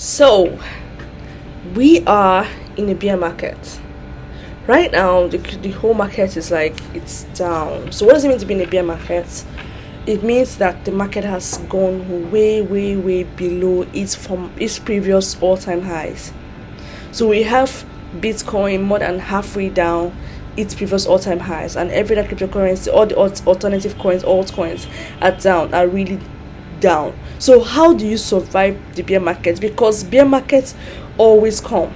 So we are in a bear market right now. The whole market is like it's down. So what does it mean to be in a bear market? It means that the market has gone way below its previous all-time highs. So we have Bitcoin more than halfway down its previous all-time highs, and every other cryptocurrency, all the alternative coins, altcoins are really down. So how do you survive the bear market? Because bear markets always come.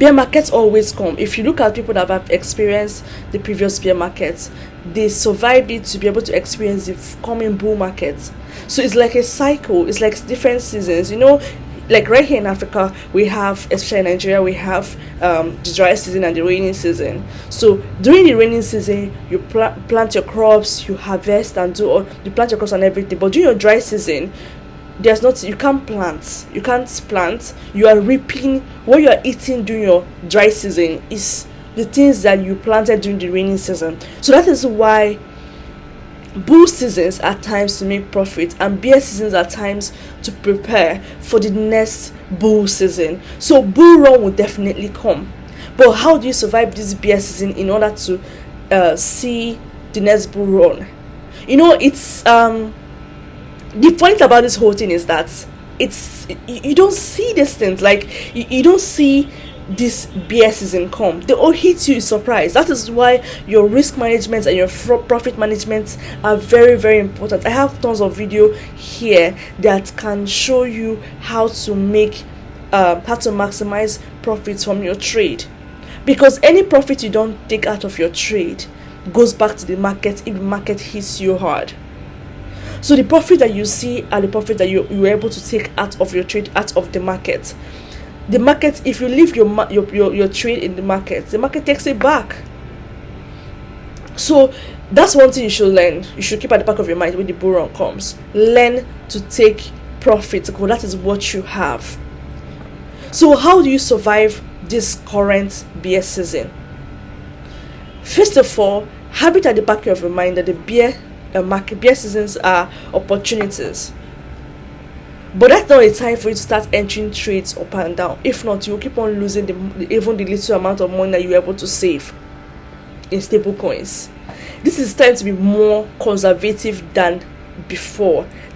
If you look at people that have experienced the previous bear markets, they survived it to be able to experience the coming bull markets. So it's like a cycle. It's like different seasons, like right here in Africa, we have, especially in Nigeria, we have the dry season and the rainy season. So during the rainy season, you plant your crops, you harvest and you plant your crops and everything. But during your dry season, you can't plant. You are reaping. What you are eating during your dry season is the things that you planted during the rainy season. So that is why bull seasons are times to make profit, and bear seasons are times to prepare for the next bull season. So bull run will definitely come, but how do you survive this bear season in order to see the next bull run? It's the point about this whole thing is that you don't see these things, like you don't see this bear season come. They all hit you in surprise. That is why your risk management and your profit management are very important. I have tons of video here that can show you how to maximize profits from your trade, because any profit you don't take out of your trade goes back to the market if the market hits you hard. So the profit that you see are the profit that you were able to take out of your trade, out of the market. The market, if you leave your trade in the market takes it back. So that's one thing you should learn. You should keep at the back of your mind when the bull run comes. Learn to take profit, because that is what you have. So how do you survive this current bear season? First of all, have it at the back of your mind that the bear seasons are opportunities. But that's not a time for you to start entering trades up and down. If not, you will keep on losing even the little amount of money that you're able to save in stablecoins. This is time to be more conservative than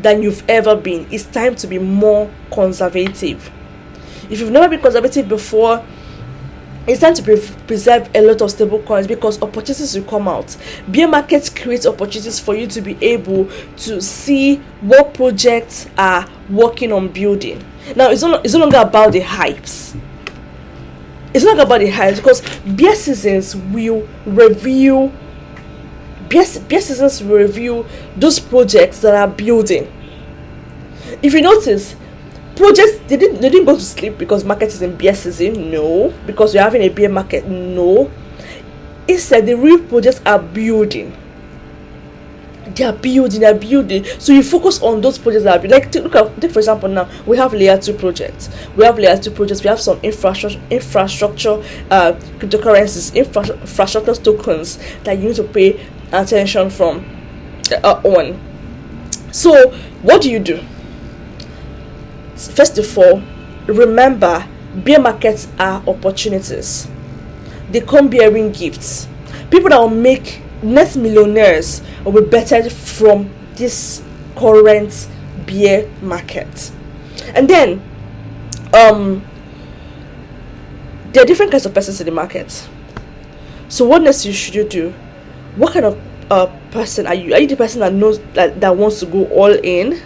you've ever been. It's time to be more conservative. If you've never been conservative before, it's time to preserve a lot of stable coins, because opportunities will come out. Bear markets create opportunities for you to be able to see what projects are working on building. Now, it's no longer about the hypes. It's not about the hypes, because bear seasons will reveal those projects that are building. If you notice, projects they didn't go to sleep because market is in bear season. No. Because we're having a bear market. No. Instead, the real projects are building. They are building. So you focus on those projects that are building. Take for example, now we have layer 2 projects. We have some infrastructure cryptocurrencies, infrastructure tokens that you need to pay attention on. So what do you do? First of all, remember, bear markets are opportunities. They come bearing gifts. People that will make next millionaires will be bettered from this current bear market. And then there are different kinds of persons in the market. So what next should you do? What kind of person are you? Are you the person that knows that wants to go all in?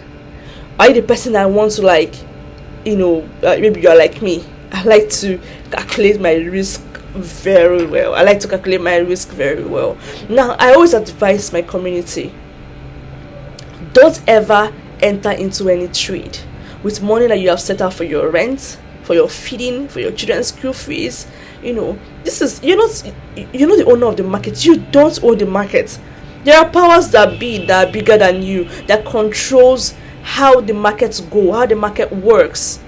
Are you the person that wants to maybe you're like me? I like to calculate my risk very well. Now, I always advise my community, don't ever enter into any trade with money that you have set out for your rent, for your feeding, for your children's school fees. This is you're not the owner of the market. You don't own the market. There are powers that are bigger than you, that controls how the markets go, how the market works.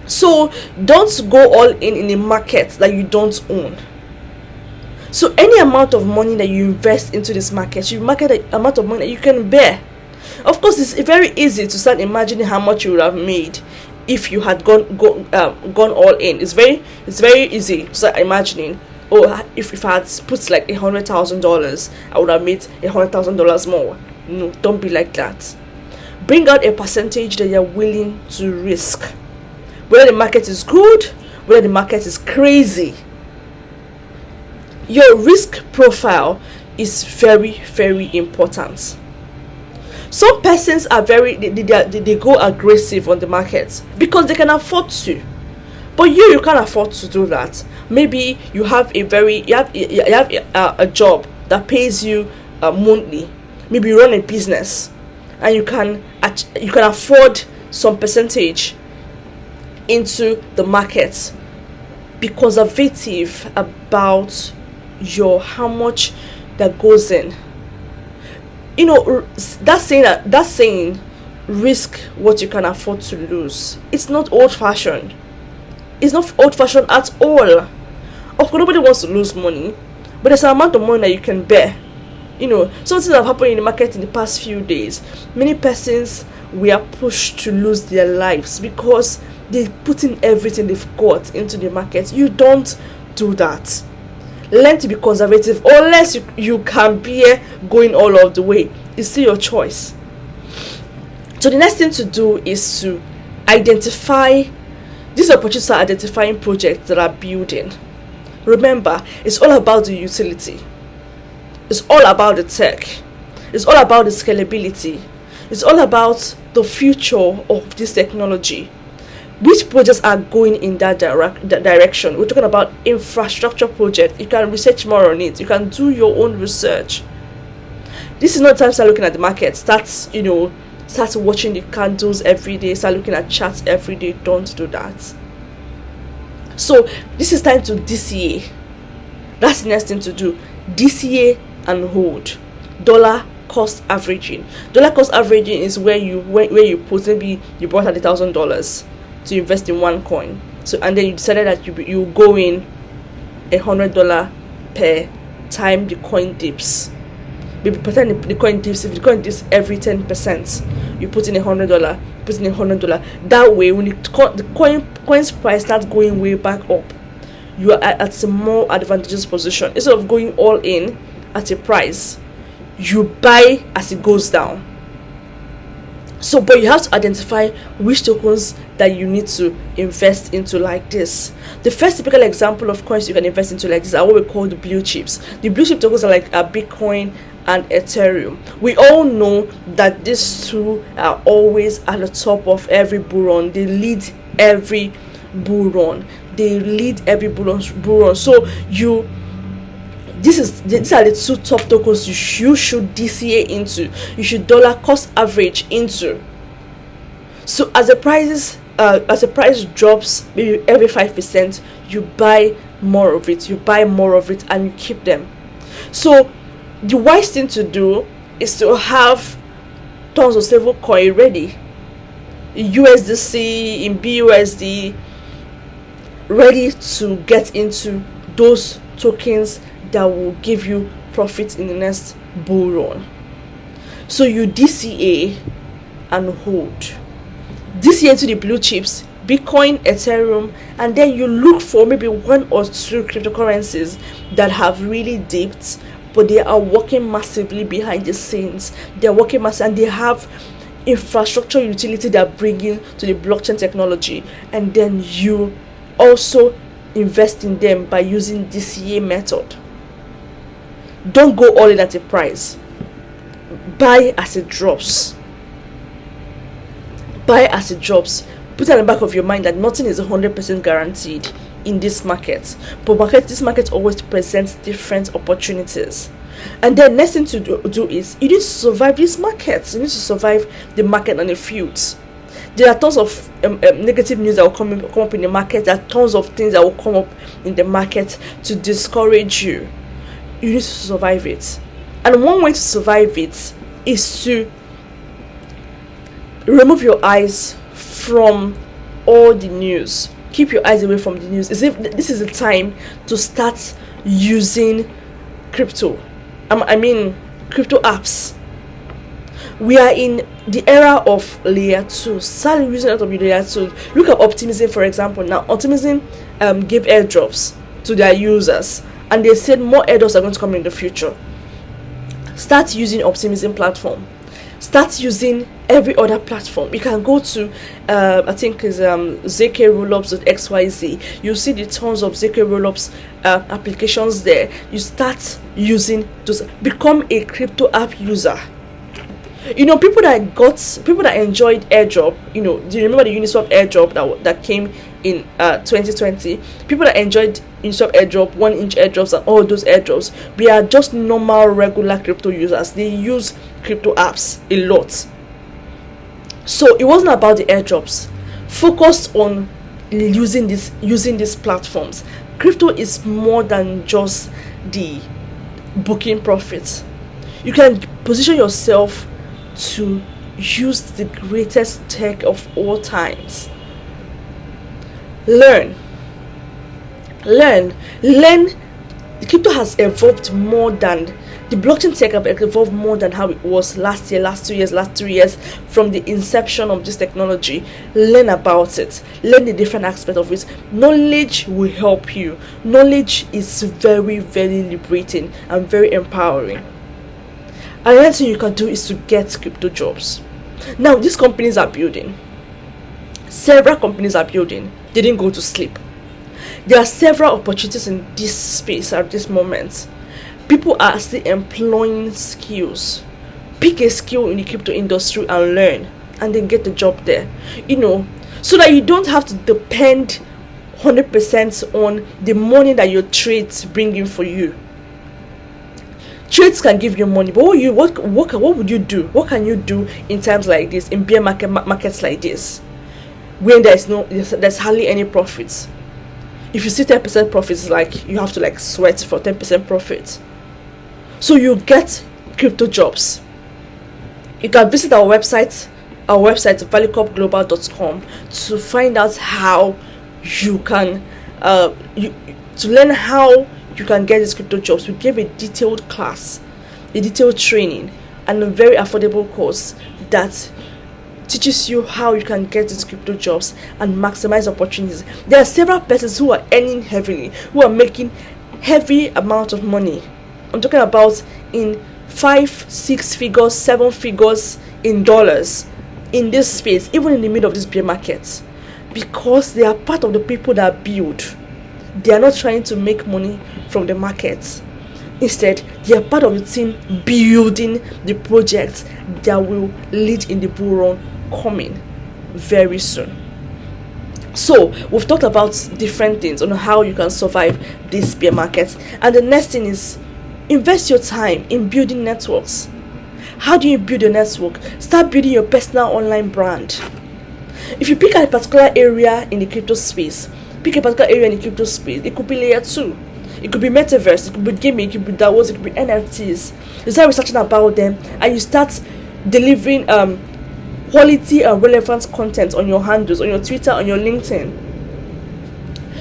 So don't go all in a market that you don't own. So any amount of money that you invest into this market, amount of money that you can bear. Of course, it's very easy to start imagining how much you would have made if you had gone all in. It's very easy to start imagining. Oh, if I had put like $100,000, I would have made $100,000 more. No, don't be like that. Bring out a percentage that you're willing to risk. Whether the market is good, whether the market is crazy, your risk profile is very, very important. Some persons are they go aggressive on the market because they can afford to, but you can't afford to do that. Maybe you have a job that pays you monthly. Maybe you run a business and you can afford some percentage into the market. Be conservative about how much that goes in. You know, that saying risk what you can afford to lose. It's not old-fashioned. It's not old-fashioned at all. Of course, nobody wants to lose money, but there's an amount of money that you can bear. You know, something that happened in the market in the past few days. Many persons were pushed to lose their lives because they put in everything they've got into the market. You don't do that. Learn to be conservative, unless you can bear going all of the way. It's still your choice. So the next thing to do is to identify this opportunity for identifying projects that are building. Remember, it's all about the utility. It's all about the tech. It's all about the scalability. It's all about the future of this technology. Which projects are going in that direction? We're talking about infrastructure projects. You can research more on it. You can do your own research. This is not time to start looking at the market. Start watching the candles every day. Start looking at charts every day. Don't do that. So this is time to DCA. That's the next thing to do. DCA and hold. Dollar cost averaging. Dollar cost averaging is where you put, maybe you bought at $1,000 to invest in one coin. So, and then you decided that you go in $100 per time the coin dips. Maybe per time the coin dips. If the coin dips every 10%, you put in $100. Put in $100. That way, when the coin's price starts going way back up, you are at a more advantageous position. Instead of going all in at a price, you buy as it goes down. So, but you have to identify which tokens that you need to invest into like this. The first typical example of coins you can invest into like this are what we call the blue chips. The blue chip tokens are like Bitcoin and Ethereum. We all know that these two are always at the top of every bull run. They lead every bull run. So these are the two top tokens you should DCA into. You should dollar cost average into. So as the price drops, maybe every 5%, you buy more of it. And you keep them. So the wise thing to do is to have tons of stable coin ready. USDC, in BUSD, ready to get into those tokens that will give you profit in the next bull run. So you DCA and hold. DCA into the blue chips, Bitcoin, Ethereum, and then you look for maybe one or two cryptocurrencies that have really dipped, but they are working massively behind the scenes. They're working massive, and they have infrastructure utility that bringing to the blockchain technology, and then you also invest in them by using DCA method. Don't go all in at a price. Buy as it drops. Put it at the back of your mind that nothing is 100% guaranteed in this market. But this market always presents different opportunities. And then next thing to do is you need to survive these markets. You need to survive the market on the FUDS. There are tons of negative news that will come up in the market. There are tons of things that will come up in the market to discourage you. You need to survive it. And one way to survive it is to remove your eyes from all the news. Keep your eyes away from the news. As if this is the time to start using crypto. Crypto apps. We are in the era of layer 2. Start using a lot of layer 2. Look at Optimism, for example. Now, Optimism gave airdrops to their users, and they said more airdrops are going to come in the future. Start using Optimism platform. Start using every other platform. You can go to I think is zkrollups.xyz. You see the tons of ZK Rollups applications there. You start using those. Become a crypto app user. You know, people that enjoyed airdrop, you know, do you remember the Uniswap airdrop that came in 2020? People that enjoyed Uniswap airdrop, 1-inch airdrops, and all those airdrops, we are just normal regular crypto users. They use crypto apps a lot. So it wasn't about the airdrops. Focused on using these platforms. Crypto is more than just the booking profits. You can position yourself to use the greatest tech of all times. Learn. Crypto has evolved more than the blockchain tech have evolved more than how it was last year, last 2 years, last 3 years from the inception of this technology. Learn about it. Learn the different aspects of it. Knowledge will help you. Knowledge is very, very liberating and very empowering. Another thing you can do is to get crypto jobs. Now, these companies are building. Several companies are building. They didn't go to sleep. There are several opportunities in this space at this moment. People are still employing skills. Pick a skill in the crypto industry and learn, and then get the job there. You know, so that you don't have to depend 100% on the money that your trades bring in for you. Trades can give you money, but what would you do? What can you do in times like this, in bear markets like this, when there's hardly any profits? If you see 10% profits, like you have to like sweat for 10% profit. So you get crypto jobs. You can visit our website valucopglobal.com to find out how you can to learn how you can get these crypto jobs. We give a detailed class, a detailed training, and a very affordable course that teaches you how you can get these crypto jobs and maximize opportunities. There are several persons who are earning heavily, who are making heavy amount of money. I'm talking about in 5, 6 figures, 7 figures in dollars in this space, even in the middle of this bear market, because they are part of the people that build. They are not trying to make money from the market. Instead, they are part of the team building the project that will lead in the bull run coming very soon. So we've talked about different things on how you can survive this bear market, and the next thing is invest your time in building networks. How do you build a network? Start building your personal online brand. If you pick a particular area in the crypto space, it could be layer 2, it could be Metaverse, it could be gaming, it could be DAOs, it could be NFTs. You start researching about them, and you start delivering quality and relevant content on your handles, on your Twitter, on your LinkedIn.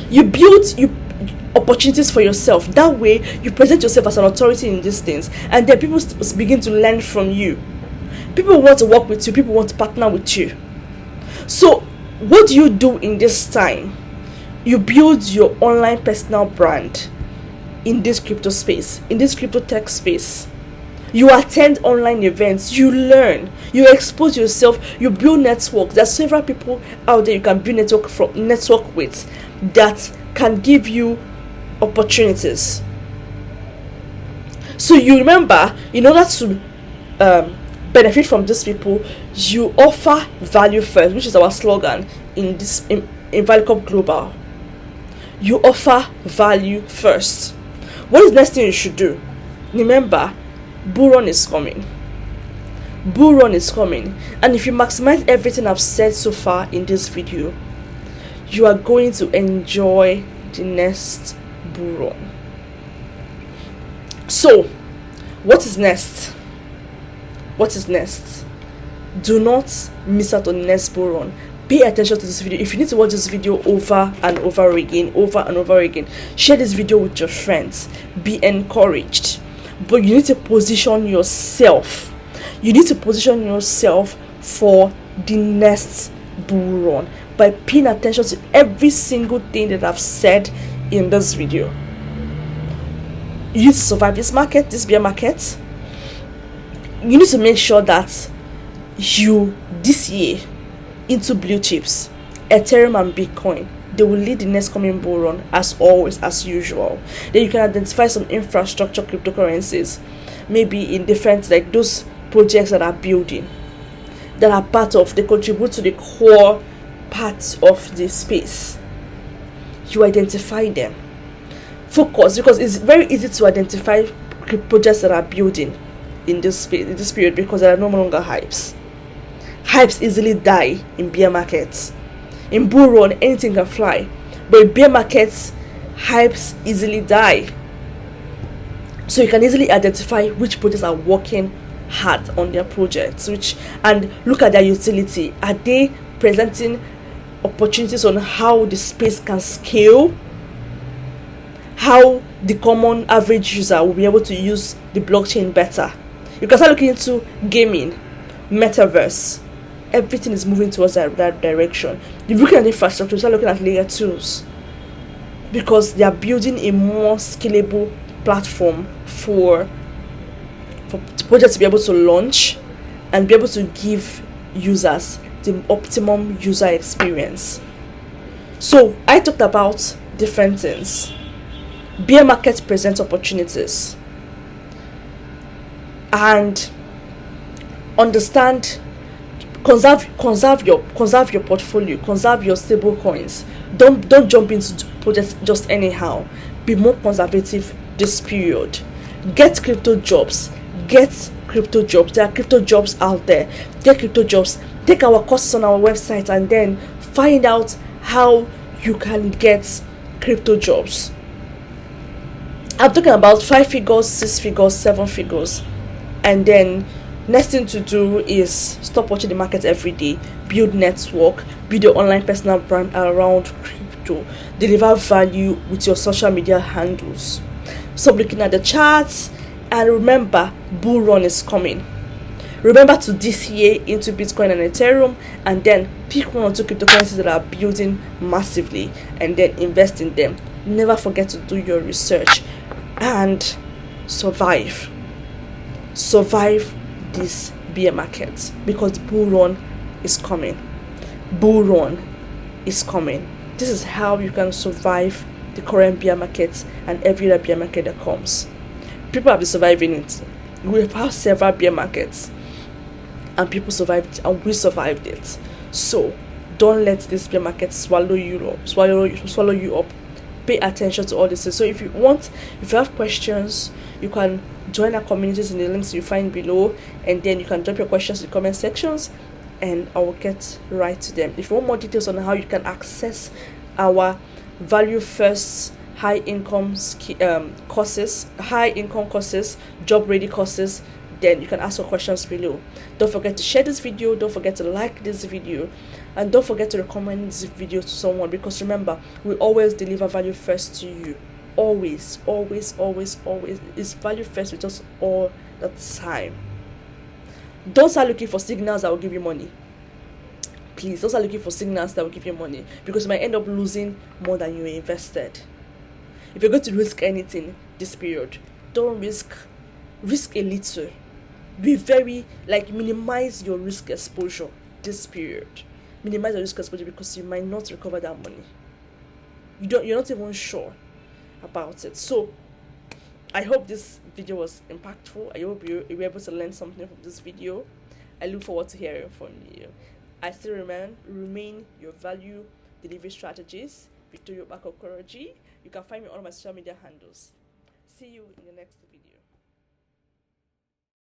You build opportunities for yourself. That way, you present yourself as an authority in these things, and then people begin to learn from you. People want to work with you. People want to partner with you. So, what do you do in this time? You build your online personal brand in this crypto space, in this crypto tech space. You attend online events, you learn, you expose yourself, you build networks. There's several people out there you can build network with that can give you opportunities. So you remember, in order to benefit from these people, you offer value first, which is our slogan in Valucop Global. You offer value first. What is the next thing you should do? Remember, bull run is coming. Bull run is coming. And if you maximize everything I've said so far in this video, you are going to enjoy the next bull run. So, what is next? What is next? Do not miss out on the next bull run. Pay attention to this video. If you need to watch this video over and over again, share this video with your friends. Be encouraged. But you need to position yourself. You need to position yourself for the next bull run by paying attention to every single thing that I've said in this video. You need to survive this market, this bear market. You need to make sure that you DCA into blue chips, Ethereum and Bitcoin. They will lead the next coming bull run as always, as usual. Then you can identify some infrastructure cryptocurrencies, maybe in different, like those projects that are building, that are part of, they contribute to the core parts of the space. You identify them. Focus, because it's very easy to identify projects that are building in this space, in this period, because there are no longer hypes. Hypes easily die in bear markets. In bull run, anything can fly, but in bear markets, hypes easily die. So you can easily identify which projects are working hard on their projects, and look at their utility. Are they presenting opportunities on how the space can scale? How the common average user will be able to use the blockchain better? You can start looking into gaming, Metaverse. Everything is moving towards that direction. If you look at the infrastructure, you start looking at layer 2s, because they are building a more scalable platform for projects to be able to launch and be able to give users the optimum user experience. So I talked about different things. Bear markets present opportunities, and understand, conserve your portfolio, conserve your stable coins. Don't jump into projects just anyhow. Be more conservative this period. Get crypto jobs. There are crypto jobs out there. Get crypto jobs. Take our courses on our website and then find out how you can get crypto jobs. I'm talking about 5 figures, 6 figures, 7 figures. And then next thing to do is stop watching the market every day. Build network, build your online personal brand around crypto. Deliver value with your social media handles. Stop looking at the charts, and remember, bull run is coming. Remember to DCA into Bitcoin and Ethereum, and then pick 1 or 2 cryptocurrencies that are building massively and then invest in them. Never forget to do your research and survive this bear market, because the bull run is coming. This is how you can survive the current bear market and every other bear market that comes. People have been surviving it. We have had several bear markets and people survived it, and we survived it. So don't let this bear market swallow you up. Pay attention to all this. So if you have questions, you can join our communities in the links you find below, and then you can drop your questions in the comment sections and I will get right to them. If you want more details on how you can access our value first high income courses, job ready courses, then you can ask your questions below. Don't forget to share this video, don't forget to like this video, and don't forget to recommend this video to someone, because remember, we always deliver value first to you. Always is value first with us all the time. Don't start looking for signals that will give you money. Please don't start looking for signals that will give you money, because you might end up losing more than you invested. If you're going to risk anything this period, don't risk a little. Be very, minimize your risk exposure this period. Minimize your risk exposure, because you might not recover that money. You're not even sure about it. So I hope this video was impactful. I hope you were able to learn something from this video. I look forward to hearing from you. I still remain your value delivery strategist, Victoria Bakokoroji. You can find me on all my social media handles. See you in the next video.